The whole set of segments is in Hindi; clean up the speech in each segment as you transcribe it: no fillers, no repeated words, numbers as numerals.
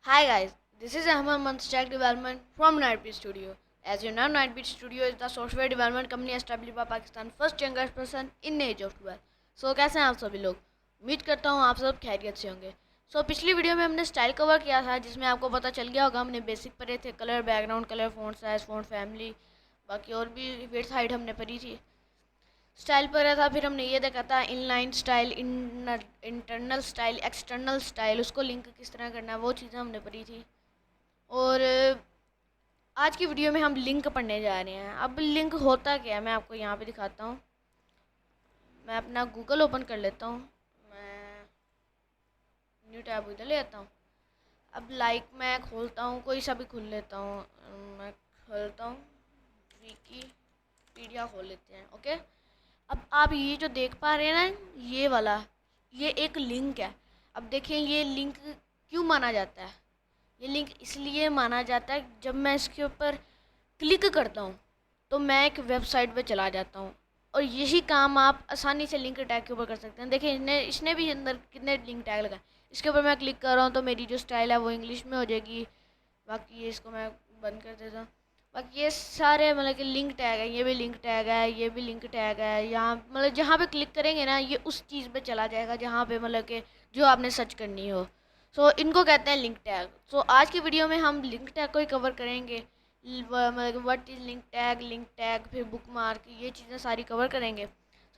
Hi guys, this is Ahmed Manstech Development from Nightbeat Studio. As you know, Nightbeat Studio is the software development company established by Pakistan first youngest person in the age of 12. So कैसे हैं आप सभी लोग? उम्मीद करता हूँ आप सब खैरियत से होंगे। पिछली वीडियो में हमने स्टाइल कवर किया था जिसमें आपको पता चल गया होगा हमने बेसिक पढ़े थे colour background colour font size font family बाकी और भी विड्थ हाइट हमने पढ़ी थी। स्टाइल पर था फिर हमने ये देखा था inline style internal style external style उसको लिंक किस तरह करना है वो चीज़ें हमने पढ़ी थी। और आज की वीडियो में हम लिंक पढ़ने जा रहे हैं। अब लिंक होता क्या है मैं आपको यहाँ पे दिखाता हूँ। मैं अपना गूगल ओपन कर लेता हूँ। मैं न्यू टैब इधर ले आता हूँ। अब मैं खोलता हूँ कोई सा भी खोल लेता हूँ। मैं खोलता हूँ विकीपीडिया खोल लेते हैं। ओके, अब आप ये जो देख पा रहे हैं ना ये एक लिंक है। अब देखिए ये लिंक क्यों माना जाता है। ये लिंक इसलिए माना जाता है जब मैं इसके ऊपर क्लिक करता हूँ तो मैं एक वेबसाइट पे चला जाता हूँ और यही काम आप आसानी से लिंक टैग के ऊपर कर सकते हैं। देखिए इसने भी अंदर कितने लिंक टैग लगाए। इसके ऊपर मैं क्लिक कर रहा हूँ तो मेरी जो स्टाइल है वो इंग्लिश में हो जाएगी। बाकी ये इसको मैं बंद कर देता हूँ। बाकी ये सारे मतलब कि लिंक टैग है, ये भी लिंक टैग है, ये भी लिंक टैग है। यहाँ मतलब जहाँ पे क्लिक करेंगे ना ये उस चीज़ पे चला जाएगा जहाँ पे मतलब कि जो आपने सर्च करनी हो। इनको कहते हैं लिंक टैग। आज की वीडियो में हम लिंक टैग को ही कवर करेंगे। मतलब व्हाट इज़ लिंक टैग फिर बुक मार्क ये चीज़ें सारी कवर करेंगे।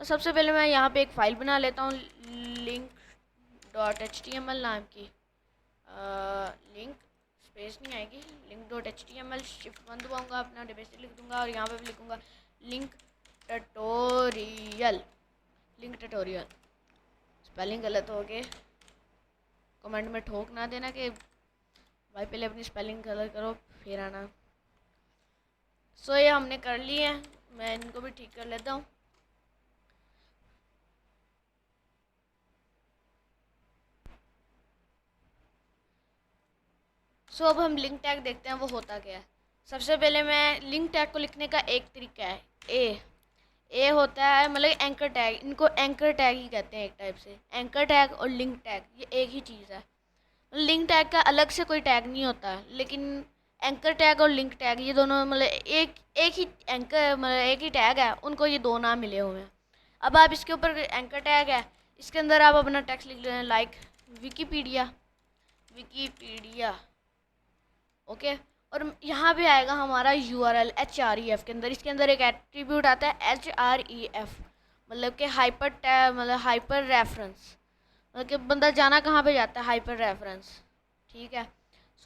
सबसे पहले मैं यहाँ पे एक फ़ाइल बना लेता हूँ लिंक .html नाम की। लिंक स्पेस नहीं आएगी, link.html शिफ्ट 1 दबाऊँगा, अपना बेसिक लिख दूँगा और यहाँ पे भी लिखूँगा लिंक ट्यूटोरियल। स्पेलिंग गलत हो गए कमेंट में ठोक ना देना कि भाई पहले अपनी स्पेलिंग गलत करो फिर आना। ये हमने कर लिए हैं, मैं इनको भी ठीक कर लेता हूँ। अब हम लिंक टैग देखते हैं वो होता क्या है। सबसे पहले मैं लिंक टैग को लिखने का एक तरीका है ए होता है मतलब एंकर टैग। इनको एंकर टैग ही कहते हैं एक टाइप से। एंकर टैग और लिंक टैग ये एक ही चीज़ है। लिंक टैग का अलग से कोई टैग नहीं होता, लेकिन एंकर टैग और लिंक टैग ये दोनों मतलब एक एक ही एंकर मतलब एक ही टैग है, उनको ये दो नाम मिले हुए हैं। अब आप इसके ऊपर एंकर टैग है, इसके अंदर आप अपना टेक्स्ट लिख लें लाइक विकीपीडिया। ओके, और यहाँ पे आएगा हमारा URL href के अंदर। इसके अंदर एक एट्रीब्यूट आता है href मतलब कि हाइपर रेफरेंस मतलब कि बंदा जाना कहाँ पे जाता है हाइपर रेफरेंस। ठीक है,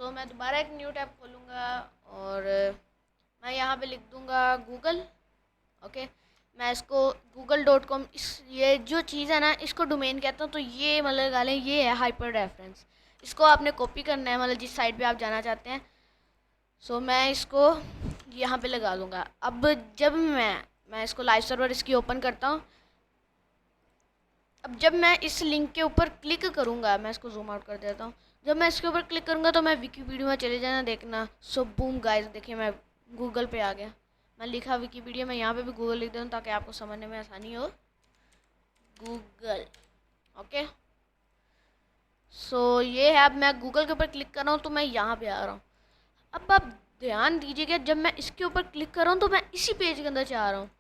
मैं दोबारा एक न्यू टैब खोलूँगा और मैं यहाँ पे लिख दूँगा गूगल। ओके, मैं इसको google.com ये जो चीज़ है ना इसको डोमेन कहता हूँ। तो ये मतलब गालें ये है हाइपर रेफरेंस। इसको आपने कॉपी करना है मतलब जिस साइट पे आप जाना चाहते हैं। मैं इसको यहाँ पे लगा दूँगा। अब जब मैं इसको लाइव सर्वर इसकी ओपन करता हूँ। अब जब मैं इस लिंक के ऊपर क्लिक करूँगा, मैं इसको जूम आउट कर देता हूँ। जब मैं इसके ऊपर क्लिक करूँगा तो मैं विकीपीडिया में चले जाना देखना। बूम गाइस देखिए मैं गूगल पे आ गया। मैं लिखा विकीपीडिया में यहाँ पे भी गूगल लिख दूँ ताकि आपको समझने में आसानी हो। गूगल। ओके, ये है। अब मैं गूगल के ऊपर क्लिक कर रहा हूँ तो मैं यहाँ पे आ रहा हूँ। अब आप ध्यान दीजिएगा जब मैं इसके ऊपर क्लिक कर रहा हूँ तो मैं इसी पेज के अंदर जा रहा हूँ।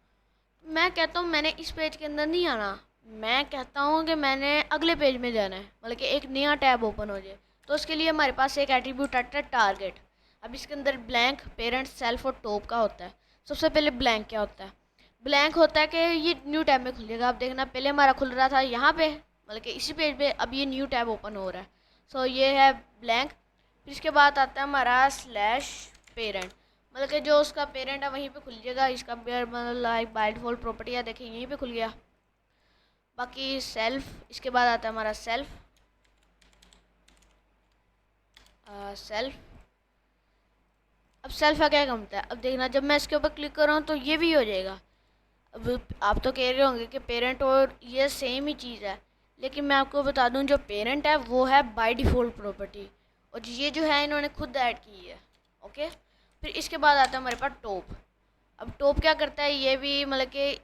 मैं कहता हूँ मैंने इस पेज के अंदर नहीं आना, मैं कहता हूँ कि मैंने अगले पेज में जाना है मतलब कि एक नया टैब ओपन हो जाए। तो उसके लिए हमारे पास एक एट्रीब्यूट आता है टारगेट। अब इसके अंदर ब्लैंक पेरेंट सेल्फ और टॉप का होता है। सबसे पहले ब्लैंक क्या होता है? ब्लैंक होता है कि ये न्यू टैब में खुलेगा। आप देखना पहले हमारा खुल रहा था यहाँ पे मतलब कि इसी पेज पे, अब ये न्यू टैब ओपन हो रहा है। ये है ब्लैंक। फिर इसके बाद आता है हमारा स्लैश पेरेंट मतलब कि जो उसका पेरेंट है वहीं पे खुल जाएगा। इसका मतलब लाइक बाय डिफॉल्ट प्रॉपर्टी है, देखिए यहीं पे खुल गया। बाकी सेल्फ, इसके बाद आता है हमारा सेल्फ। अब सेल्फ का क्या काम होता है? अब देखना जब मैं इसके ऊपर क्लिक कर रहा हूँ तो ये भी हो जाएगा। अब आप तो कह रहे होंगे कि पेरेंट और ये सेम ही चीज़ है, लेकिन मैं आपको बता दूं जो पेरेंट है वो है बाय डिफ़ॉल्ट प्रॉपर्टी और ये जो है इन्होंने खुद ऐड की है। ओके, फिर इसके बाद आता है हमारे पास टॉप। अब टॉप क्या करता है? ये भी मतलब कि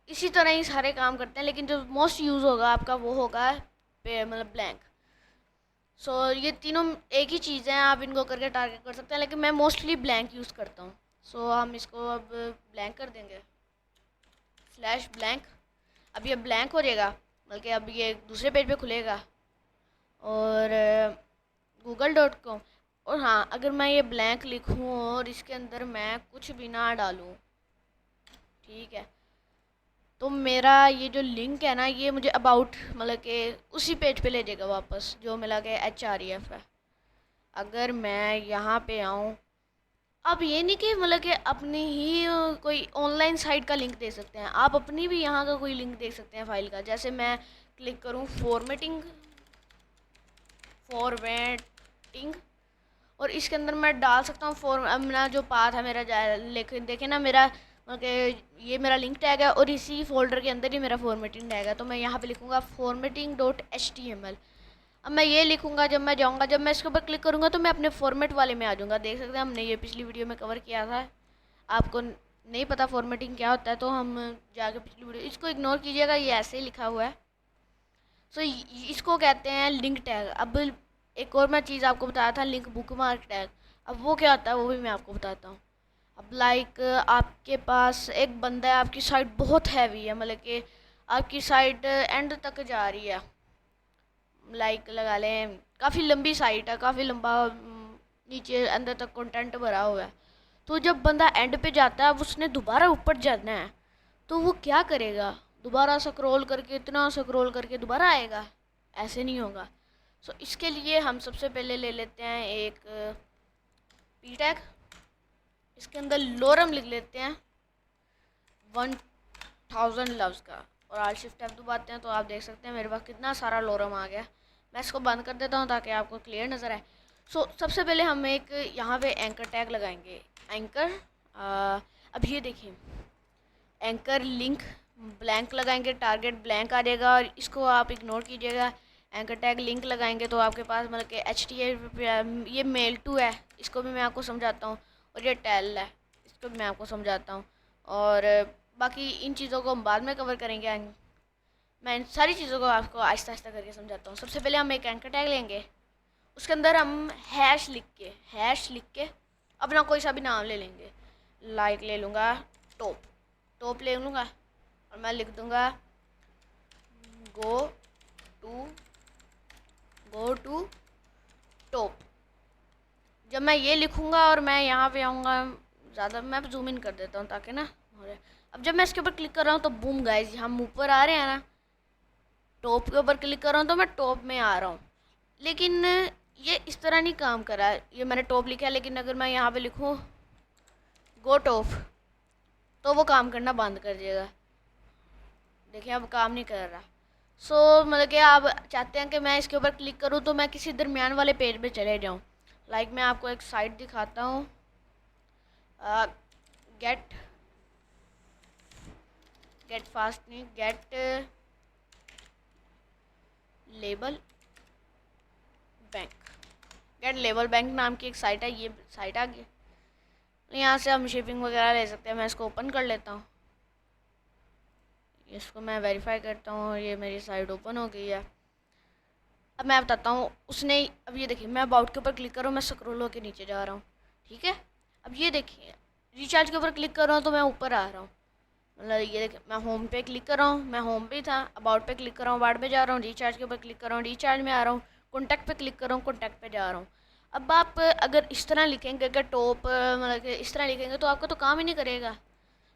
इसी तरह ही सारे काम करते हैं, लेकिन जो मोस्ट यूज़ होगा आपका वो होगा मतलब ब्लैंक। सो ये तीनों एक ही चीज़ हैं, आप इनको करके टारगेट कर सकते हैं, लेकिन मैं मोस्टली ब्लैंक यूज़ करता हूँ। सो हम इसको अब ब्लैंक कर देंगे, स्लैश ब्लैंक। अब ये ब्लैंक हो जाएगा, बल्कि अब ये दूसरे पेज पे खुलेगा, और google.com। और हाँ, अगर मैं ये ब्लैंक लिखूँ और इसके अंदर मैं कुछ भी ना डालूँ, ठीक है, तो मेरा ये जो लिंक है ना, ये मुझे अबाउट मतलब कि उसी पेज पे ले जाएगा वापस, जो मिला के HREF है। अगर मैं यहाँ पे आऊँ, अब ये नहीं कि मतलब कि अपनी ही कोई ऑनलाइन साइट का लिंक दे सकते हैं, आप अपनी भी यहाँ का कोई लिंक देख सकते हैं फाइल का। जैसे मैं क्लिक करूँ फॉर्मेटिंग, और इसके अंदर मैं डाल सकता हूँ अब मेरा जो पाथ है मेरा लेकिन देखे ना, मेरा मतलब ये मेरा लिंक टैग है और इसी फोल्डर के अंदर ही मेरा फॉर्मेटिंग टैग है। तो मैं यहाँ पे लिखूँगा formatting.html। अब मैं ये लिखूँगा, जब मैं जाऊँगा, जब मैं इसके ऊपर क्लिक करूँगा तो मैं अपने फॉर्मेट वाले में आ जाऊँगा। देख सकते हैं, हमने ये पिछली वीडियो में कवर किया था। आपको नहीं पता फॉर्मेटिंग क्या होता है तो हम जाके पिछली वीडियो, इसको इग्नोर कीजिएगा, ये ऐसे ही लिखा हुआ है। सो इसको कहते हैं लिंक टैग। अब एक और मैं चीज़ आपको बताया था, लिंक बुकमार्क टैग। अब वो क्या होता है वो भी मैं आपको बताता हूँ। अब लाइक आपके पास एक बंदा है, आपकी साइट बहुत हैवी है, मतलब कि आपकी साइट एंड तक जा रही है, लाइक लगा लें काफ़ी लंबी साइट है, काफ़ी लंबा नीचे अंदर तक कंटेंट भरा हुआ है। तो जब बंदा एंड पे जाता है, अब उसने दोबारा ऊपर जाना है, तो वो क्या करेगा? दोबारा स्क्रॉल करके, इतना स्क्रॉल करके दोबारा आएगा? ऐसे नहीं होगा। सो इसके लिए हम सबसे पहले ले लेते हैं एक पी टैग, इसके अंदर लोरम लिख लेते हैं 1000 लव्स का, और आल शिफ्ट F दबाते हैं तो आप देख सकते हैं मेरे पास कितना सारा लोरम आ गया। मैं इसको बंद कर देता हूँ ताकि आपको क्लियर नज़र आए। सो सबसे पहले हम एक यहाँ पे एंकर टैग लगाएंगे, एंकर। अब ये देखिए, एंकर लिंक ब्लैंक लगाएंगे, टारगेट ब्लैंक आ जाएगा, और इसको आप इग्नोर कीजिएगा। एंकर टैग लिंक लगाएंगे तो आपके पास मतलब कि HTML, ये मेल टू है, इसको भी मैं आपको समझाता हूँ, और ये टेल है, इसको भी मैं आपको समझाता हूँ, और बाकी इन चीज़ों को हम बाद में कवर करेंगे। मैं इन सारी चीज़ों को आपको आहिस्ता आहिस्ता करके समझाता हूँ। सबसे पहले हम एक एंकर टैग लेंगे, उसके अंदर हम हैश लिख के अपना कोई सा भी नाम ले लेंगे। लाइक ले लूँगा टॉप ले लूँगा, और मैं लिख दूँगा गो टू टॉप। जब मैं ये लिखूँगा और मैं यहाँ पे आऊँगा, ज़्यादा मैं जूम इन कर देता हूँ ताकि ना हो रहा है। अब जब मैं इसके ऊपर क्लिक कर रहा हूँ तो बूम गाइस, हम ऊपर आ रहे हैं ना, टॉप के ऊपर क्लिक कर रहा हूँ तो मैं टॉप में आ रहा हूँ। लेकिन ये इस तरह नहीं काम कर रहा है। ये मैंने टॉप लिखा है, लेकिन अगर मैं यहाँ पे लिखूँ गो टॉप, तो वो काम करना बंद कर देगा। देखिए अब काम नहीं कर रहा। सो मतलब कि आप चाहते हैं कि मैं इसके ऊपर क्लिक करूँ तो मैं किसी दरमियान वाले पेज पे चले जाऊँ। लाइक मैं आपको एक साइट दिखाता हूँ, गेट फास्ट नहीं, गेट लेबल बैंक नाम की एक साइट है। ये साइट आ गई, यहाँ से हम शिपिंग वगैरह ले सकते हैं। मैं इसको ओपन कर लेता हूँ, इसको मैं वेरीफाई करता हूँ, ये मेरी साइट ओपन हो गई है। अब मैं बताता हूँ उसने, अब ये देखिए मैं अबाउट के ऊपर क्लिक कर रहा हूँ, मैं स्क्रॉल होकर नीचे जा रहा हूँ, ठीक है। अब ये देखिए रिचार्ज के ऊपर क्लिक कर रहा हूँ तो मैं ऊपर आ रहा हूँ, मतलब ये देखिए मैं होम पे क्लिक कर रहा हूँ, मैं होम पे था, अबाउट पे क्लिक कर रहा हूँ, अबाउट पे जा रहा हूँ, रिचार्ज के ऊपर क्लिक कर रहा हूँ, रिचार्ज में आ रहा हूँ, कॉन्टैक्ट पे क्लिक कर रहा हूँ, कॉन्टैक्ट पे जा रहा हूँ। अब आप अगर इस तरह लिखेंगे, अगर टॉप मतलब कि इस तरह लिखेंगे तो आपका तो काम ही नहीं करेगा।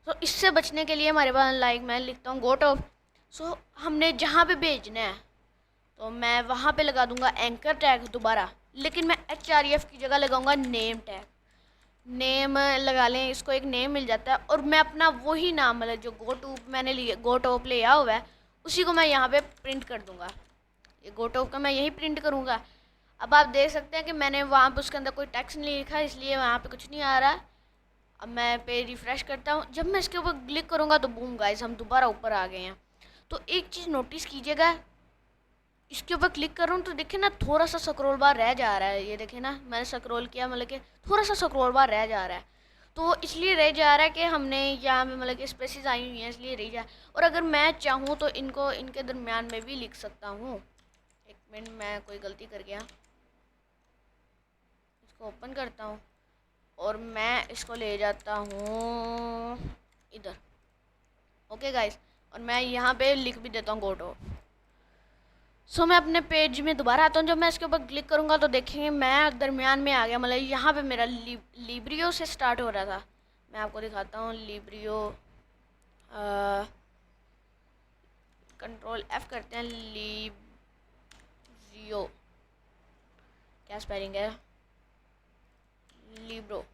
तो इससे बचने के लिए हमारे पास लाइक मैं लिखता हूँ गो टॉप। सो हमने जहाँ पे भेजना है तो मैं वहाँ पे लगा दूंगा एंकर टैग दोबारा, लेकिन मैं HREF की जगह लगाऊंगा नेम टैग। नेम लगा लें, इसको एक नेम मिल जाता है, और मैं अपना वही नाम मतलब जो गो टॉप लिया हुआ है उसी को मैं यहाँ पे प्रिंट कर दूंगा। ये गो टॉप का मैं यही प्रिंट करूँगा। अब आप देख सकते हैं कि मैंने वहाँ पे उसके अंदर कोई टेक्स्ट नहीं लिखा, इसलिए वहाँ पे कुछ नहीं आ रहा। अब मैं पे रिफ़्रेश करता हूँ, जब मैं इसके ऊपर क्लिक करूँगा तो बूम गाइस हम दोबारा ऊपर आ गए हैं। तो एक चीज़ नोटिस कीजिएगा, इसके ऊपर क्लिक कर रहा हूँ तो देखिए ना थोड़ा सा स्क्रॉल बार रह जा रहा है। ये देखिए ना मैंने स्क्रॉल किया, मतलब कि थोड़ा सा स्क्रॉल बार रह जा रहा है। तो इसलिए रह जा रहा है कि हमने यहाँ पे मतलब कि स्पेसिस आई हुई हैं, इसलिए रह जा। और अगर मैं चाहूँ तो इनको इनके दरमियान में भी लिख सकता हूँ। एक मिनट, मैं कोई गलती कर गया, इसको ओपन करता हूँ और मैं इसको ले जाता हूँ इधर। ओके गाइस, और मैं यहाँ पे लिख भी देता हूँ गो टू। सो मैं अपने पेज में दोबारा आता हूँ। जब मैं इसके ऊपर क्लिक करूँगा तो देखेंगे मैं दरमियान में आ गया, मतलब यहाँ पे मेरा लिब्रियो से स्टार्ट हो रहा था। मैं आपको दिखाता हूँ लिब्रियो, कंट्रोल F करते हैं, लिब्रियो क्या स्पेलिंग है, लिब्रो।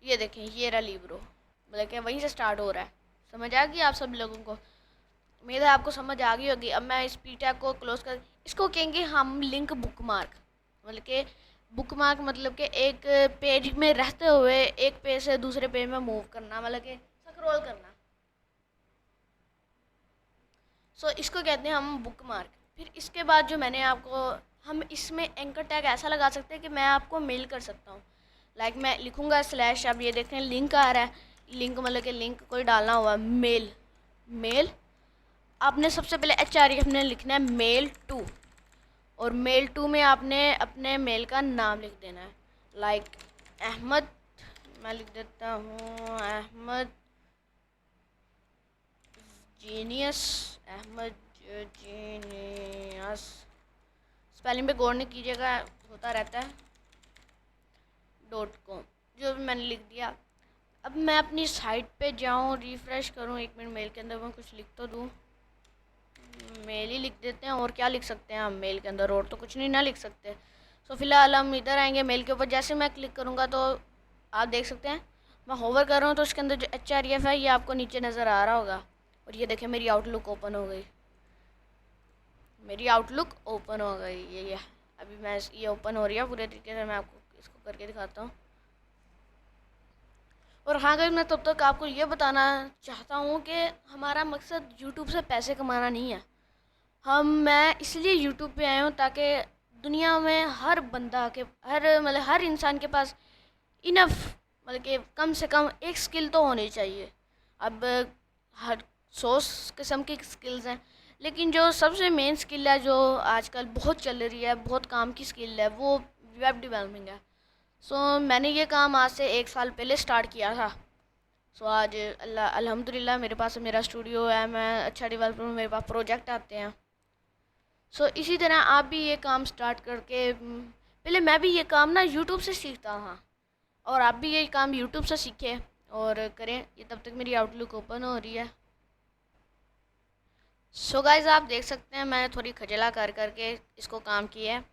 ये देखें, ये रहा लिब्रो, मतलब कि वहीं से स्टार्ट हो रहा है। समझ आ गई आप सब लोगों को? उम्मीद है आपको समझ आ गई होगी। अब मैं इस पी टैग को क्लोज कर, इसको कहेंगे हम लिंक बुकमार्क। मतलब कि बुकमार्क मतलब कि एक पेज में रहते हुए एक पेज से दूसरे पेज में मूव करना, मतलब कि स्क्रॉल करना। सो इसको कहते हैं हम बुकमार्क। फिर इसके बाद जो मैंने आपको, हम इसमें एंकर टैग ऐसा लगा सकते हैं कि मैं आपको मेल कर सकता हूँ। लाइक मैं लिखूँगा स्लैश, अब ये देखें लिंक आ रहा है। लिंक मतलब कि लिंक कोई डालना हुआ, मेल, मेल आपने सबसे पहले HREF ने लिखना है मेल टू, और मेल टू में आपने अपने मेल का नाम लिख देना है। लाइक अहमद, मैं लिख देता हूँ Ahmad genius, Ahmad genius. Spelling पे गौर नहीं कीजिएगा, होता रहता है, .com, जो भी मैंने लिख दिया। अब मैं अपनी साइट पे जाऊँ, रिफ़्रेश करूँ, 1 मिनट, मेल के अंदर मैं कुछ लिख तो दूँ। मेल ही लिख देते हैं, और क्या लिख सकते हैं हम मेल के अंदर, और तो कुछ नहीं ना लिख सकते। सो फिलहाल हम इधर आएंगे मेल के ऊपर। जैसे मैं क्लिक करूँगा तो आप देख सकते हैं मैं होवर कर रहा हूँ तो उसके अंदर जो HREF है ये आपको नीचे नज़र आ रहा होगा। और ये देखें मेरी आउटलुक ओपन हो गई, मेरी आउटलुक ओपन हो गई। ये अभी मैं ये ओपन हो रही है पूरे तरीके से। मैं आपको इसको करके दिखाता हूँ। और हाँ गाइस, मैं तब तक आपको ये बताना चाहता हूँ कि हमारा मकसद यूट्यूब से पैसे कमाना नहीं है। मैं इसलिए यूट्यूब पे आया हूँ ताकि दुनिया में हर बंदा के, हर इंसान के पास इनफ, मतलब कि कम से कम एक स्किल तो होनी चाहिए। अब हर 100 किस्म की स्किल्स हैं, लेकिन जो सबसे मेन स्किल है जो आजकल बहुत चल रही है, बहुत काम की स्किल है, वो वेब डेवलपिंग है। मैंने ये काम आज से 1 साल पहले स्टार्ट किया था। आज अल्हम्दुलिल्लाह मेरे पास मेरा स्टूडियो है, मैं अच्छा डेवलपर हूँ, मेरे पास प्रोजेक्ट आते हैं। इसी तरह आप भी ये काम स्टार्ट करके, पहले मैं भी ये काम ना यूट्यूब से सीखता था, और आप भी ये काम यूट्यूब से सीखें और करें। ये तब तक मेरी आउटलुक ओपन हो रही है। गाइस, आप देख सकते हैं मैंने थोड़ी खजला कर करके इसको काम किया है।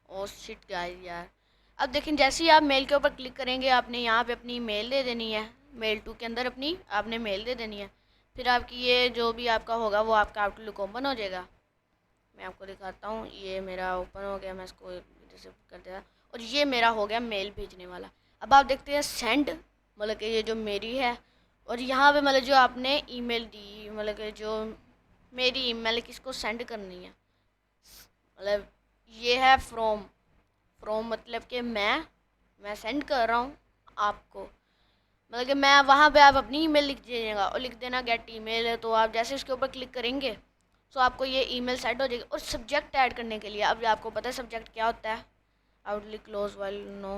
ओ शिट गाइस यार, अब देखें जैसे ही आप मेल के ऊपर क्लिक करेंगे आपने यहाँ पे अपनी मेल दे देनी है। मेल टू के अंदर अपनी आपने मेल दे देनी है। फिर आपकी ये जो भी आपका होगा वो आपका आउटलुक ओपन हो जाएगा। मैं आपको दिखाता हूँ, ये मेरा ओपन हो गया, मैं इसको इधर से कर दिया, और ये मेरा हो गया मेल भेजने वाला। अब आप देखते हैं सेंड, मतलब कि ये जो मेरी है, और यहाँ पे मतलब जो आपने ईमेल दी, मतलब कि जो मेरी ईमेल किसको सेंड करनी है, मतलब ये है फ्रॉम, फ्रॉम मतलब कि मैं सेंड कर रहा हूँ आपको, मतलब कि मैं वहाँ पे आप अपनी ईमेल लिख दीजिएगा और लिख देना गेट ईमेल। तो आप जैसे इसके ऊपर क्लिक करेंगे तो आपको ये ईमेल सेट हो जाएगी। और सब्जेक्ट ऐड करने के लिए, अब आपको पता है सब्जेक्ट क्या होता है, आउटलुक क्लोज वाल नो,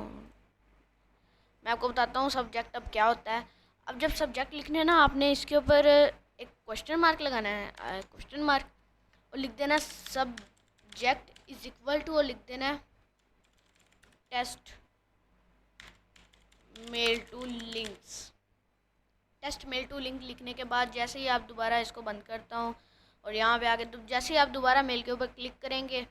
मैं आपको बताता हूँ सब्जेक्ट अब क्या होता है। अब जब सब्जेक्ट लिखने ना, आपने इसके ऊपर एक क्वेश्चन मार्क लगाना है, क्वेश्चन मार्क, और लिख देना सब्जेक्ट इज इक्वल टू, और लिख देना test mail to links. Test mail to link लिखने के बाद जैसे ही आप दोबारा इसको बंद करता हूँ और यहाँ पे आके जैसे ही आप दोबारा मेल के ऊपर क्लिक करेंगे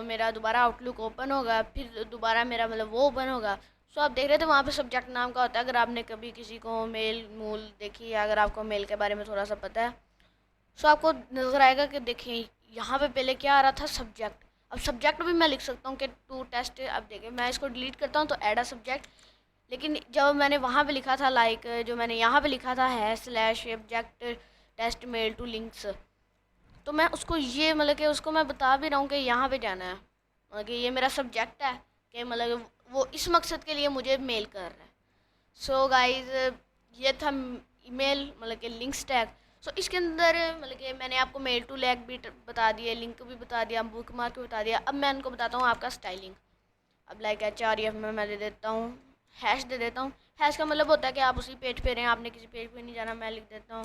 मेरा दोबारा आउटलुक ओपन होगा, फिर दोबारा मेरा मतलब वो ओपन होगा। आप देख रहे थे वहाँ पे सब्जेक्ट नाम का होता है। अगर आपने कभी किसी को मेल मूल देखी है, अगर आपको मेल के बारे में थोड़ा सा पता है, आपको नज़र आएगा कि देखिए यहाँ पे पहले क्या आ रहा था, सब्जेक्ट। अब सब्जेक्ट भी मैं लिख सकता हूँ कि टू टेस्ट। अब देखिए मैं इसको डिलीट करता हूँ तो ऐड अ सब्जेक्ट, लेकिन जब मैंने वहाँ पे लिखा था, लाइक जो मैंने यहाँ पे लिखा था है slash subject test mail to links, तो मैं उसको ये मतलब कि उसको मैं बता भी रहा हूँ कि यहाँ पे जाना है, मतलब कि ये मेरा सब्जेक्ट है, कि मतलब वो इस मकसद के लिए मुझे मेल कर रहा है। गाइज, ये था ईमेल मतलब कि लिंक्स टैग। सो इसके अंदर मतलब कि मैंने आपको मेल टू लैग भी बता दिया, लिंक भी बता दिया, बुक मार्क भी बता दिया। अब मैं इनको बताता हूँ आपका स्टाइलिंग। अब लाइक HREF में मैं दे देता हूँ हैश दे देता हूँ। हैश का मतलब होता है कि आप उसी पेज पे रहें, आपने किसी पेज पे नहीं जाना। मैं लिख देता हूँ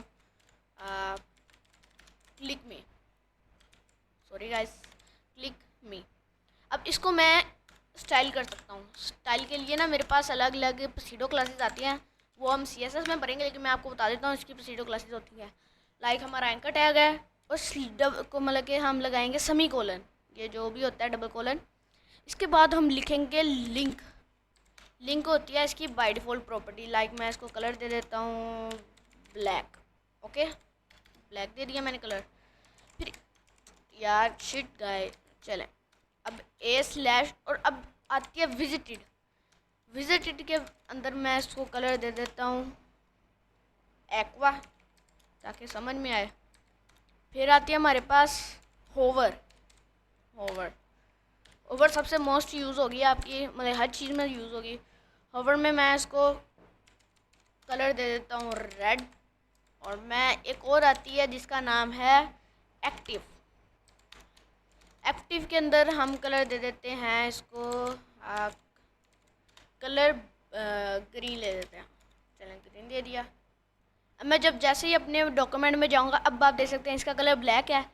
क्लिक मी, सॉरी गाइस, क्लिक मी। अब इसको मैं स्टाइल कर सकता हूँ। स्टाइल के लिए ना मेरे पास अलग अलग प्सीडो क्लासेस आती हैं, वो हम CSS में पढ़ेंगे, लेकिन मैं आपको बता देता हूँ इसकी प्सीडो क्लासेस होती हैं। लाइक हमारा एंकर टैग है, उस डब को मतलब कि हम लगाएंगे सेमी कोलन, ये जो भी होता है डबल कोलन। इसके बाद हम लिखेंगे लिंक। लिंक होती है इसकी बाय डिफ़ॉल्ट प्रॉपर्टी। लाइक मैं इसको कलर दे देता हूँ ब्लैक। ओके, ब्लैक दे दिया मैंने कलर। फिर यार शिट गाय, चलें अब / और अब आती है विजिटेड। विजिटेड के अंदर मैं इसको कलर दे देता हूँ एक्वा, ताकि समझ में आए। फिर आती है हमारे पास होवर। होवर होवर सबसे मोस्ट यूज़ होगी आपकी, मतलब हर चीज़ में यूज़ होगी। होवर में मैं इसको कलर दे देता हूँ रेड। और मैं एक और आती है जिसका नाम है एक्टिव। एक्टिव के अंदर हम कलर दे देते हैं इसको कलर ग्रीन ले देते हैं। चलें ग्रीन दे दिया। अब मैं जब जैसे ही अपने डॉक्यूमेंट में जाऊंगा, अब आप देख सकते हैं इसका कलर ब्लैक है।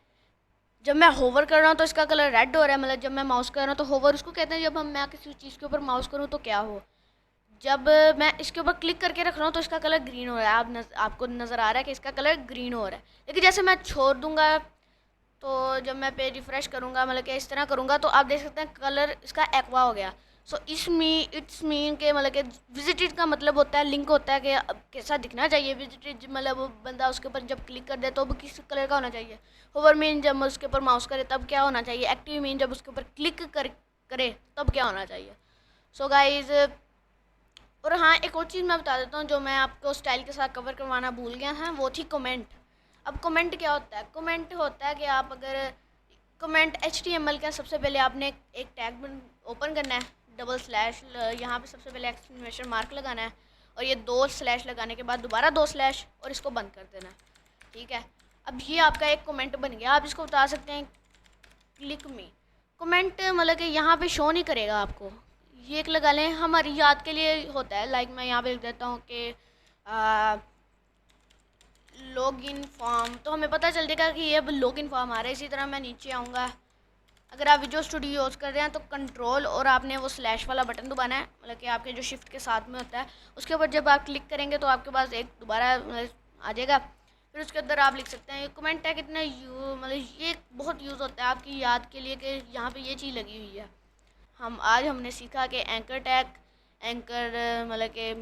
जब मैं होवर कर रहा हूँ तो इसका कलर रेड हो रहा है। मतलब जब मैं माउस कर रहा हूँ तो होवर उसको कहते हैं जब मैं किसी चीज़ के ऊपर माउस करूँ तो क्या हो। जब मैं इसके ऊपर क्लिक करके रख रहा हूँ तो इसका कलर ग्रीन हो रहा है। आपको नज़र आ रहा है कि इसका कलर ग्रीन हो रहा है। लेकिन जैसे मैं छोड़ दूँगा तो जब मैं पेज रिफ़्रेश करूँगा, मतलब कि इस तरह करूँगा, तो आप देख सकते हैं कलर इसका एक्वा हो गया। सो इट्स मीन के मतलब कि विजिटेड का मतलब होता है, लिंक होता है कि अब कैसा दिखना चाहिए विजिटेड। मतलब वो बंदा उसके ऊपर जब क्लिक कर दे तो वो किस कलर का होना चाहिए। होवर मीन जब उसके ऊपर माउस करे तब क्या होना चाहिए। एक्टिव मीन जब उसके ऊपर क्लिक करे तब क्या होना चाहिए। सो गाइज, और हाँ एक और चीज़ मैं बता देता हूँ जो मैं आपको स्टाइल के साथ कवर करवाना भूल गया है, वो थी कमेंट। अब कमेंट क्या होता है। कमेंट होता है कि आप अगर कमेंट HTML का सबसे पहले आपने एक टैग ओपन करना है, /, यहाँ पे सबसे पहले एक्सक्लेमेशन मार्क लगाना है, और ये 2 स्लैश लगाने के बाद दोबारा 2 स्लैश, और इसको बंद कर देना है। ठीक है, अब ये आपका एक कमेंट बन गया। आप इसको बता सकते हैं क्लिक मी। कमेंट मतलब कि यहाँ पे शो नहीं करेगा आपको, ये एक लगा लें, हमारी याद के लिए होता है। लाइक मैं यहाँ पे लिख देता हूँ कि लॉगिन फॉर्म, तो हमें पता चल जाएगा कि ये अब लॉगिन फॉर्म आ रहा है। इसी तरह मैं नीचे आऊँगा, अगर आप विजुअल स्टूडियो यूज़ कर रहे हैं तो कंट्रोल और आपने वो स्लैश वाला बटन दबाना है, मतलब कि आपके जो शिफ्ट के साथ में होता है। उसके ऊपर जब आप क्लिक करेंगे तो आपके पास एक दोबारा आ जाएगा। फिर उसके अंदर आप लिख सकते हैं ये कमेंट है कितना मतलब ये बहुत यूज़ होता है आपकी याद के लिए कि यहाँ पे ये चीज़ लगी हुई है। हमने सीखा कि एंकर टैग, एंकर मतलब कि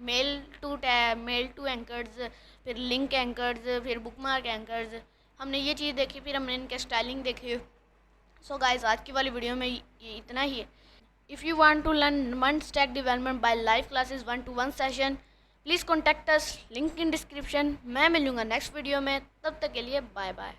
मेल टू एंकर्स, फिर लिंक एंकर्स, फिर बुकमार्क एंकर्स। हमने ये चीज़ देखी, फिर हमने इनके स्टाइलिंग देखी। सो गाइस, आज की वाली वीडियो में ये इतना ही है। If you want to learn one stack development by live classes 1-to-1 session, please contact us, link in description. मैं मिलूँगा नेक्स्ट वीडियो में, तब तक के लिए बाय बाय।